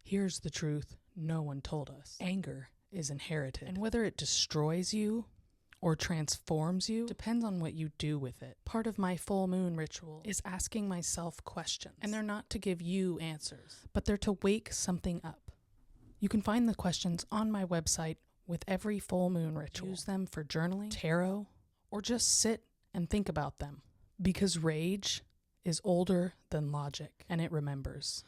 Here's the truth no one told us. Anger is inherited, and whether it destroys you or transforms you depends on what you do with it. Part of my full moon ritual is asking myself questions, and they're not to give you answers, but they're to wake something up. You can find the questions on my website with every full moon ritual. Use them for journaling, tarot, or just sit and think about them. Because rage is older than logic, and it remembers.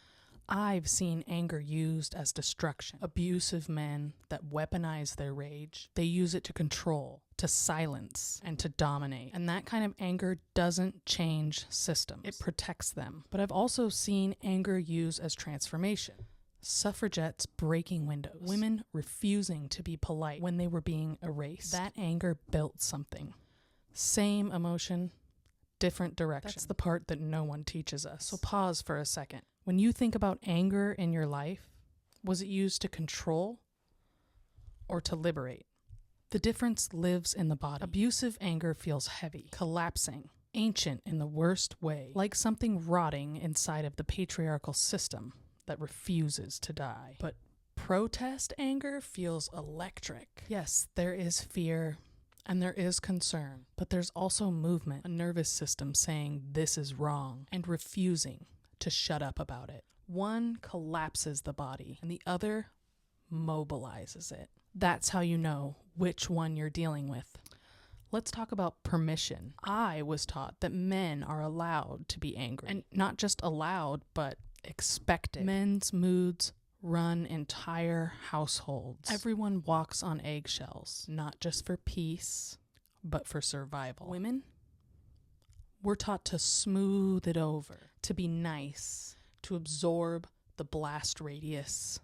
I've seen anger used as destruction. Abusive men that weaponize their rage, they use it to control, to silence, and to dominate. And that kind of anger doesn't change systems. It protects them. But I've also seen anger used as transformation. Suffragettes breaking windows. Women refusing to be polite when they were being erased. That anger built something. Same emotion, different direction. That's the part that no one teaches us. So pause for a second. When you think about anger in your life, was it used to control or to liberate? The difference lives in the body. Abusive anger feels heavy, collapsing, ancient in the worst way, like something rotting inside of the patriarchal system that refuses to die. But protest anger feels electric. Yes, there is fear and there is concern, but there's also movement, a nervous system saying this is wrong and refusing to shut up about it. One collapses the body and the other mobilizes it. That's how you know which one you're dealing with. Let's talk about permission. I was taught that men are allowed to be angry, and not just allowed, but expected. Men's moods run entire households. Everyone walks on eggshells, not just for peace, but for survival. Women, we're taught to smooth it over, to be nice, to absorb the blast radius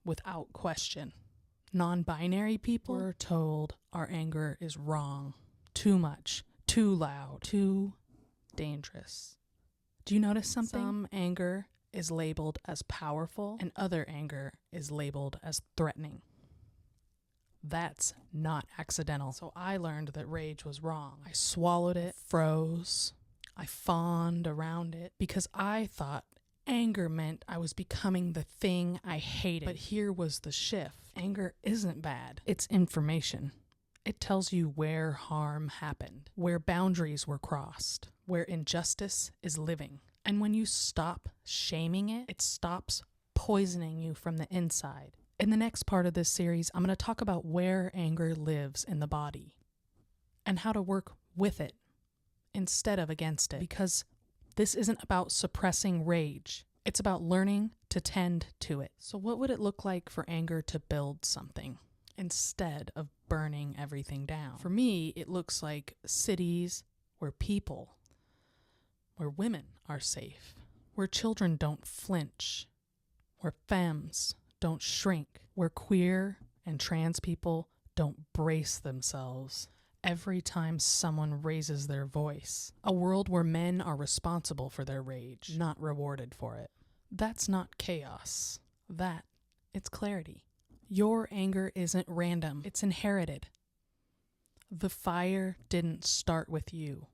without question. Non-binary people are told our anger is wrong, too much, too loud, too dangerous. Do you notice something? Some anger is labeled as powerful and other anger is labeled as threatening. That's not accidental. So I learned that rage was wrong. I swallowed it, froze, I fawned around it because I thought anger meant I was becoming the thing I hated. But here was the shift. Anger isn't bad. It's information. It tells you where harm happened, where boundaries were crossed, where injustice is living. And when you stop shaming it, it stops poisoning you from the inside. In the next part of this series, I'm going to talk about where anger lives in the body and how to work with it instead of against it. Because this isn't about suppressing rage. It's about learning to tend to it. So what would it look like for anger to build something instead of burning everything down? For me, it looks like cities where women are safe, where children don't flinch, where femmes don't shrink, where queer and trans people don't brace themselves every time someone raises their voice. A world where men are responsible for their rage, not rewarded for it. That's not chaos. It's clarity. Your anger isn't random. It's inherited. The fire didn't start with you,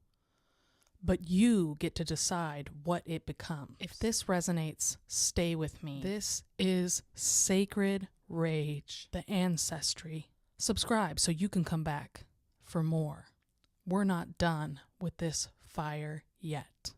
but you get to decide what it becomes. If this resonates, stay with me. This is Sacred Rage, the Ancestry. Subscribe so you can come back for more. We're not done with this fire yet.